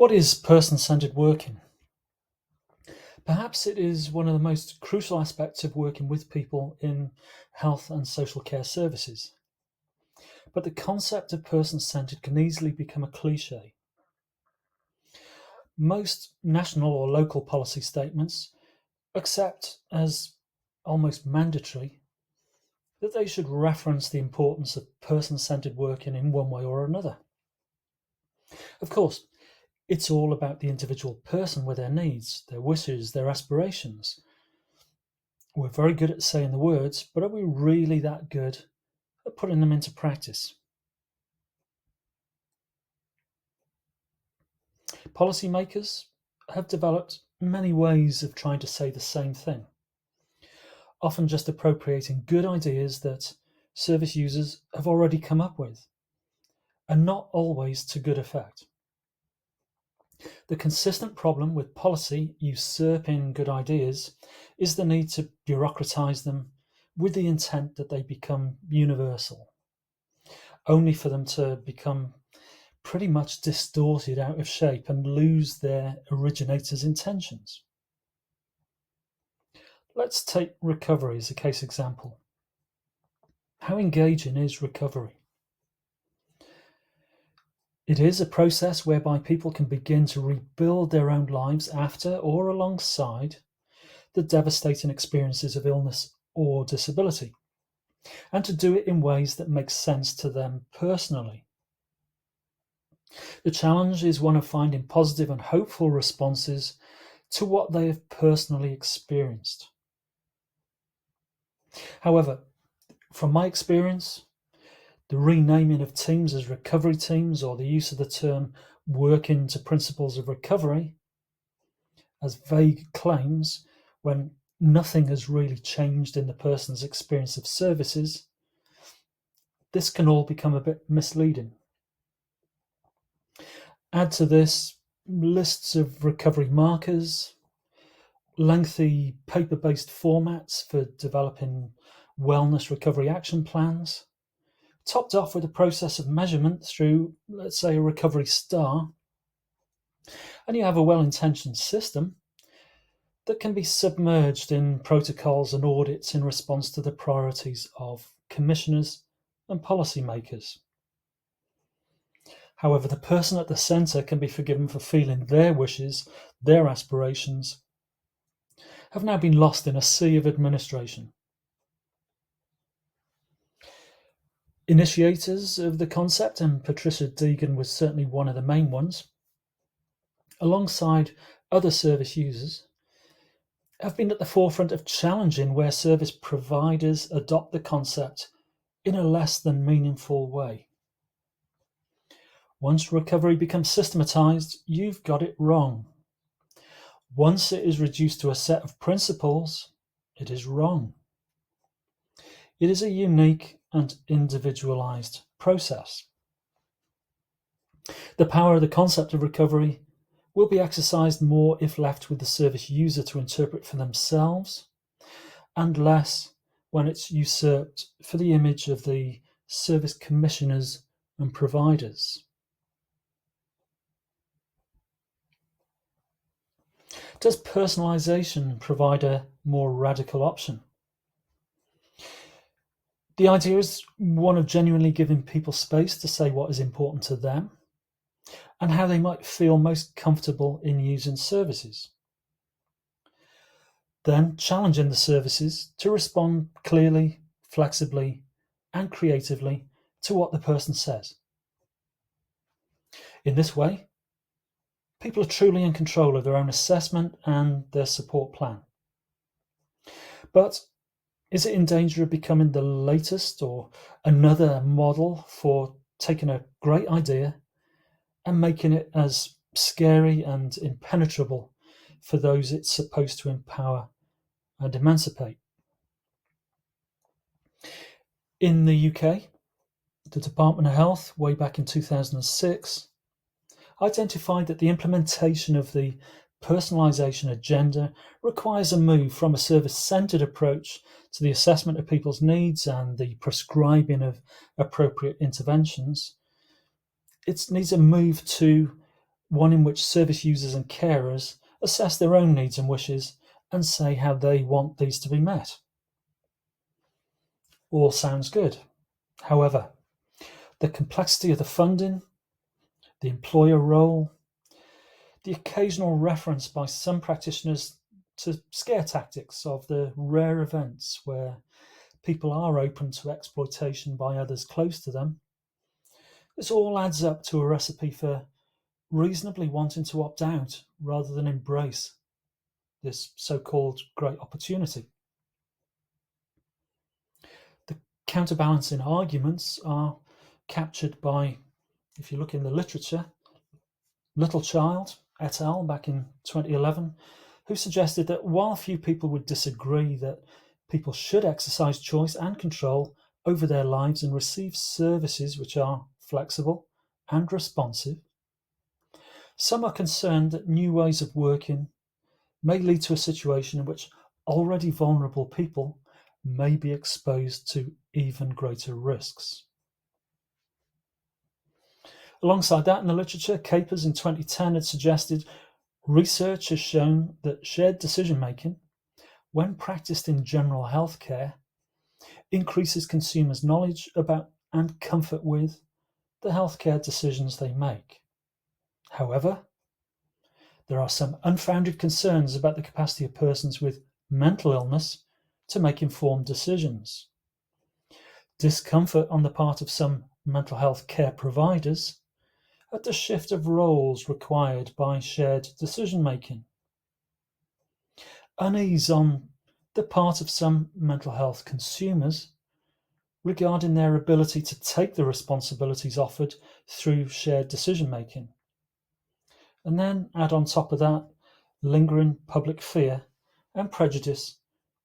What is person-centered working? Perhaps it is one of the most crucial aspects of working with people in health and social care services. But the concept of person-centered can easily become a cliche. Most national or local policy statements accept as almost mandatory that they should reference the importance of person-centered working in one way or another. Of course, it's all about the individual person with their needs, their wishes, their aspirations. We're very good at saying the words, but are we really that good at putting them into practice? Policymakers have developed many ways of trying to say the same thing, often just appropriating good ideas that service users have already come up with, and not always to good effect. The consistent problem with policy usurping good ideas is the need to bureaucratize them with the intent that they become universal, only for them to become pretty much distorted out of shape and lose their originator's intentions. Let's take recovery as a case example. How engaging is recovery? It is a process whereby people can begin to rebuild their own lives after or alongside the devastating experiences of illness or disability, and to do it in ways that make sense to them personally. The challenge is one of finding positive and hopeful responses to what they have personally experienced. However, from my experience, the renaming of teams as recovery teams or the use of the term working to principles of recovery as vague claims when nothing has really changed in the person's experience of services, this can all become a bit misleading. Add to this lists of recovery markers, lengthy paper-based formats for developing wellness recovery action plans, topped off with a process of measurement through, let's say, a recovery star, and you have a well-intentioned system that can be submerged in protocols and audits in response to the priorities of commissioners and policymakers. However, the person at the centre can be forgiven for feeling their wishes, their aspirations, have now been lost in a sea of administration. Initiators of the concept, and Patricia Deegan was certainly one of the main ones, alongside other service users, have been at the forefront of challenging where service providers adopt the concept in a less than meaningful way. Once recovery becomes systematized, you've got it wrong. Once it is reduced to a set of principles, it is wrong. It is a unique and individualized process. The power of the concept of recovery will be exercised more if left with the service user to interpret for themselves, and less when it's usurped for the image of the service commissioners and providers. Does personalization provide a more radical option? The idea is one of genuinely giving people space to say what is important to them and how they might feel most comfortable in using services. Then challenging the services to respond clearly, flexibly, and creatively to what the person says. In this way, people are truly in control of their own assessment and their support plan. But is it in danger of becoming the latest or another model for taking a great idea and making it as scary and impenetrable for those it's supposed to empower and emancipate? In the UK, the Department of Health, way back in 2006, identified that the implementation of the personalisation agenda requires a move from a service-centred approach to the assessment of people's needs and the prescribing of appropriate interventions. It needs a move to one in which service users and carers assess their own needs and wishes and say how they want these to be met. All sounds good. However, the complexity of the funding, the employer role, the occasional reference by some practitioners to scare tactics of the rare events where people are open to exploitation by others close to them, this all adds up to a recipe for reasonably wanting to opt out rather than embrace this so-called great opportunity. The counterbalancing arguments are captured by, if you look in the literature, Littlechild et al. Back in 2011, who suggested that while few people would disagree that people should exercise choice and control over their lives and receive services which are flexible and responsive, some are concerned that new ways of working may lead to a situation in which already vulnerable people may be exposed to even greater risks. Alongside that, in the literature, Capers in 2010 had suggested research has shown that shared decision-making, when practiced in general healthcare, increases consumers' knowledge about and comfort with the healthcare decisions they make. However, there are some unfounded concerns about the capacity of persons with mental illness to make informed decisions. Discomfort on the part of some mental health care providers at the shift of roles required by shared decision-making. Unease on the part of some mental health consumers regarding their ability to take the responsibilities offered through shared decision-making. And then add on top of that lingering public fear and prejudice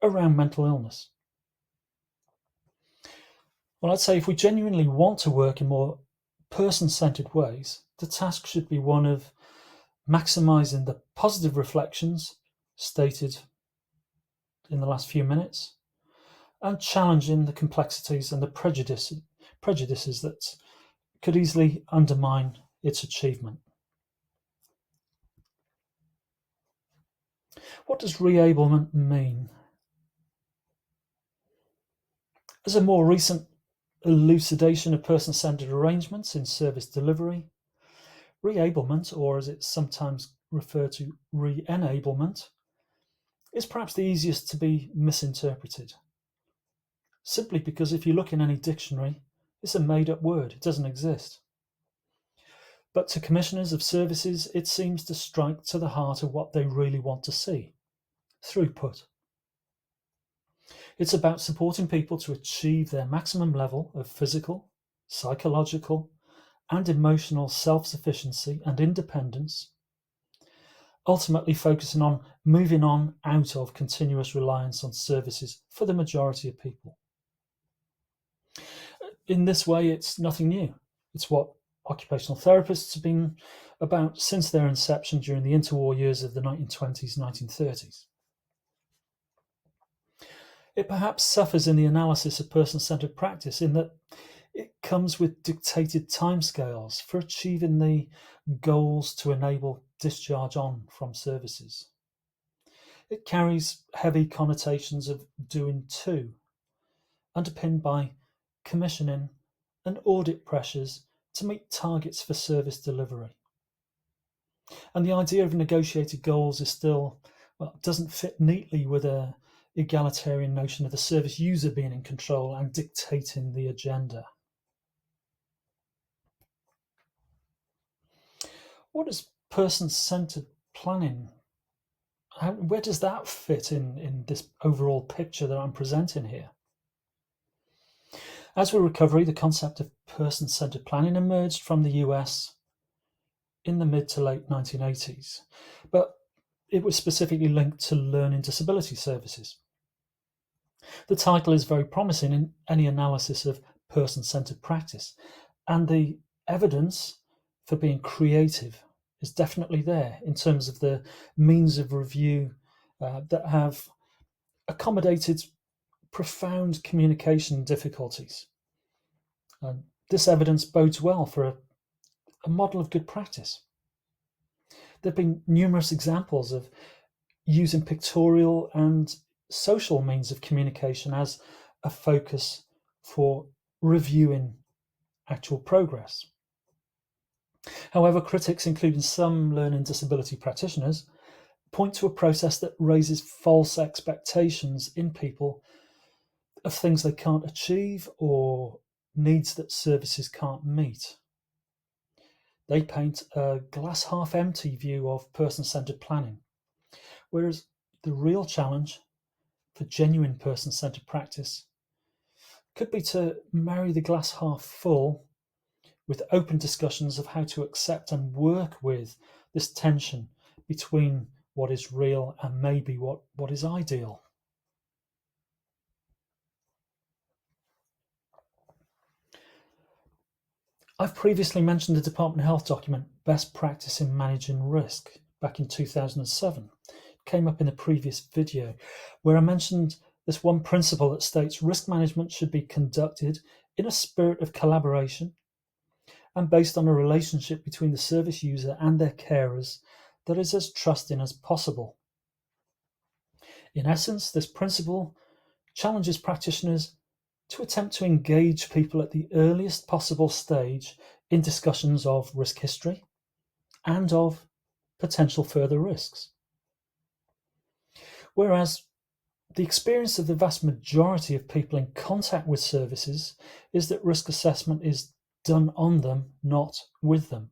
around mental illness. Well, I'd say if we genuinely want to work in more person-centered ways, the task should be one of maximizing the positive reflections stated in the last few minutes and challenging the complexities and the prejudices that could easily undermine its achievement. What does reablement mean? As a more recent elucidation of person-centered arrangements in service delivery, reablement, or as it's sometimes referred to, re-enablement, is perhaps the easiest to be misinterpreted. Simply because if you look in any dictionary, it's a made-up word, it doesn't exist. But to commissioners of services, it seems to strike to the heart of what they really want to see: throughput. It's about supporting people to achieve their maximum level of physical, psychological, and emotional self-sufficiency and independence, ultimately focusing on moving on out of continuous reliance on services for the majority of people. In this way, it's nothing new. It's what occupational therapists have been about since their inception during the interwar years of the 1920s, 1930s. It perhaps suffers in the analysis of person-centered practice in that it comes with dictated timescales for achieving the goals to enable discharge on from services. It carries heavy connotations of doing to, underpinned by commissioning and audit pressures to meet targets for service delivery. And the idea of negotiated goals is still, doesn't fit neatly with a egalitarian notion of the service user being in control and dictating the agenda. What is person-centered planning? Where does that fit in this overall picture that I'm presenting here? As with recovery, the concept of person-centered planning emerged from the US in the mid to late 1980s, but it was specifically linked to learning disability services. The title is very promising in any analysis of person-centered practice, and the evidence for being creative is definitely there in terms of the means of review that have accommodated profound communication difficulties. This evidence bodes well for a model of good practice. There have been numerous examples of using pictorial and social means of communication as a focus for reviewing actual progress. However, critics, including some learning disability practitioners, point to a process that raises false expectations in people of things they can't achieve or needs that services can't meet. They paint a glass half empty view of person centered planning, whereas the real challenge for genuine person centered practice could be to marry the glass half full with open discussions of how to accept and work with this tension between what is real and maybe what is ideal. I've previously mentioned the Department of Health document, Best Practice in Managing Risk, back in 2007. It came up in the previous video, where I mentioned this one principle that states risk management should be conducted in a spirit of collaboration and based on a relationship between the service user and their carers that is as trusting as possible. In essence, this principle challenges practitioners to attempt to engage people at the earliest possible stage in discussions of risk history and of potential further risks. Whereas the experience of the vast majority of people in contact with services is that risk assessment is done on them, not with them.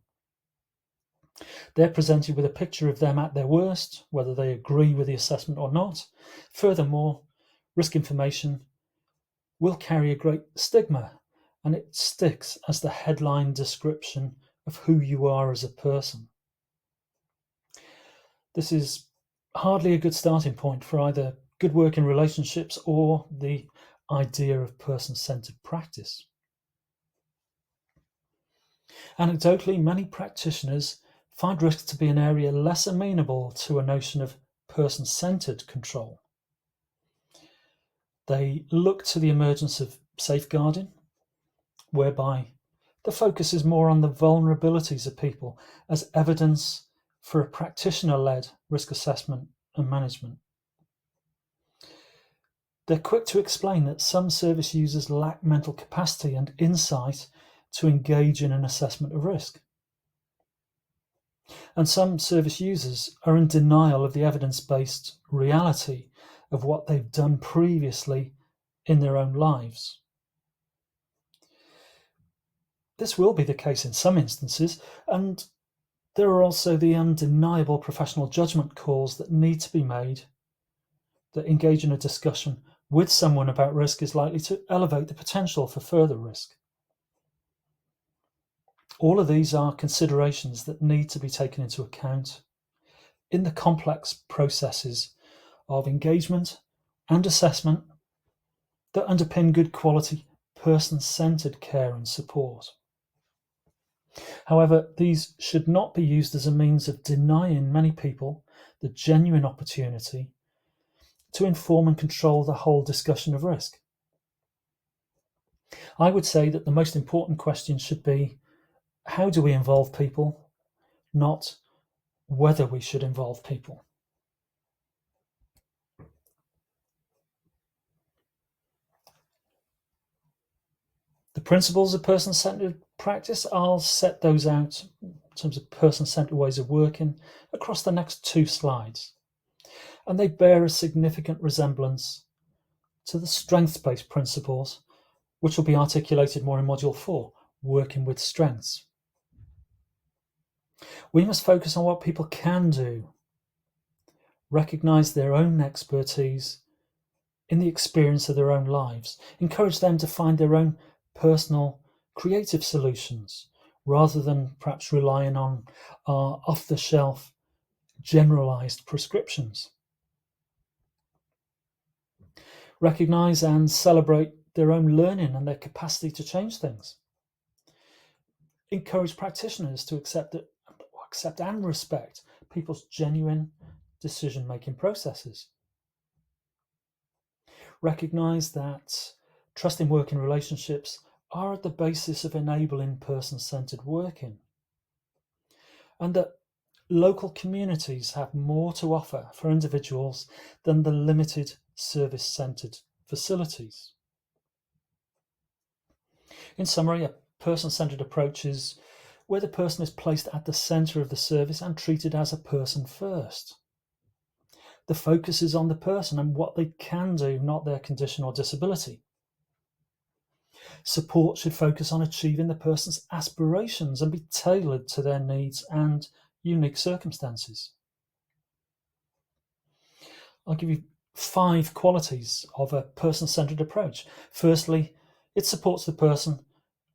They're presented with a picture of them at their worst, whether they agree with the assessment or not. Furthermore, risk information will carry a great stigma, and it sticks as the headline description of who you are as a person. This is hardly a good starting point for either good working relationships or the idea of person-centered practice. Anecdotally, many practitioners find risk to be an area less amenable to a notion of person-centered control. They look to the emergence of safeguarding, whereby the focus is more on the vulnerabilities of people as evidence for a practitioner-led risk assessment and management. They're quick to explain that some service users lack mental capacity and insight to engage in an assessment of risk. And some service users are in denial of the evidence-based reality of what they've done previously in their own lives. This will be the case in some instances, and there are also the undeniable professional judgment calls that need to be made that engage in a discussion with someone about risk is likely to elevate the potential for further risk. All of these are considerations that need to be taken into account in the complex processes of engagement and assessment that underpin good quality, person-centered care and support. However, these should not be used as a means of denying many people the genuine opportunity to inform and control the whole discussion of risk. I would say that the most important question should be, how do we involve people, not whether we should involve people. The principles of person-centered practice, I'll set those out in terms of person-centered ways of working across the next 2 slides. And they bear a significant resemblance to the strengths-based principles, which will be articulated more in Module 4, working with strengths. We must focus on what people can do, recognize their own expertise in the experience of their own lives, encourage them to find their own personal, creative solutions, rather than perhaps relying on our off-the-shelf, generalized prescriptions. Recognize and celebrate their own learning and their capacity to change things. Encourage practitioners to accept and respect people's genuine decision-making processes. Recognize that trusting working relationships are at the basis of enabling person-centered working, and that local communities have more to offer for individuals than the limited service-centred facilities. In summary, a person-centred approach is where the person is placed at the centre of the service and treated as a person first. The focus is on the person and what they can do, not their condition or disability. Support should focus on achieving the person's aspirations and be tailored to their needs and unique circumstances. I'll give you 5 qualities of a person-centred approach. Firstly, it supports the person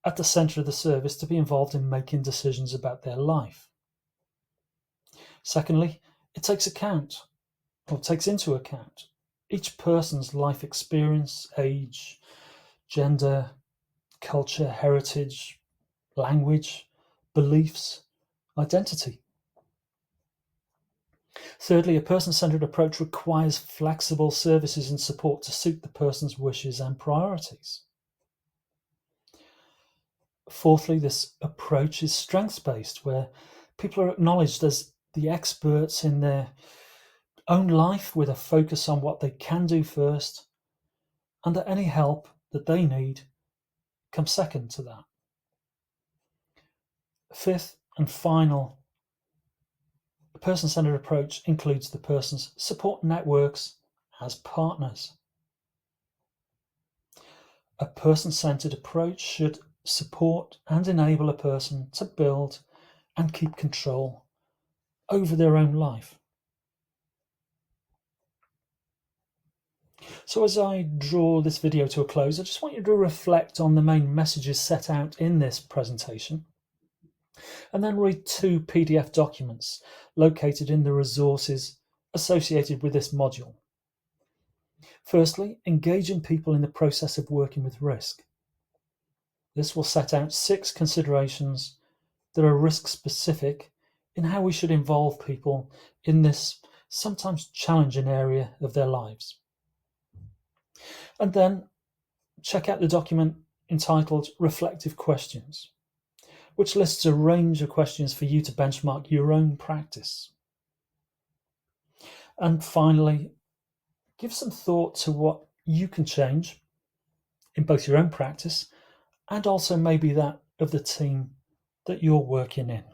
at the centre of the service to be involved in making decisions about their life. Secondly, it takes into account each person's life experience, age, gender, culture, heritage, language, beliefs, identity. Thirdly, a person-centred approach requires flexible services and support to suit the person's wishes and priorities. Fourthly, this approach is strengths-based, where people are acknowledged as the experts in their own life with a focus on what they can do first, and that any help that they need comes second to that. Fifth and final, a person-centred approach includes the person's support networks as partners. A person-centred approach should support and enable a person to build and keep control over their own life. So as I draw this video to a close, I just want you to reflect on the main messages set out in this presentation, and then read 2 PDF documents located in the resources associated with this module. Firstly, engaging people in the process of working with risk. This will set out 6 considerations that are risk specific in how we should involve people in this sometimes challenging area of their lives. And then check out the document entitled Reflective Questions, which lists a range of questions for you to benchmark your own practice. And finally, give some thought to what you can change in both your own practice and also maybe that of the team that you're working in.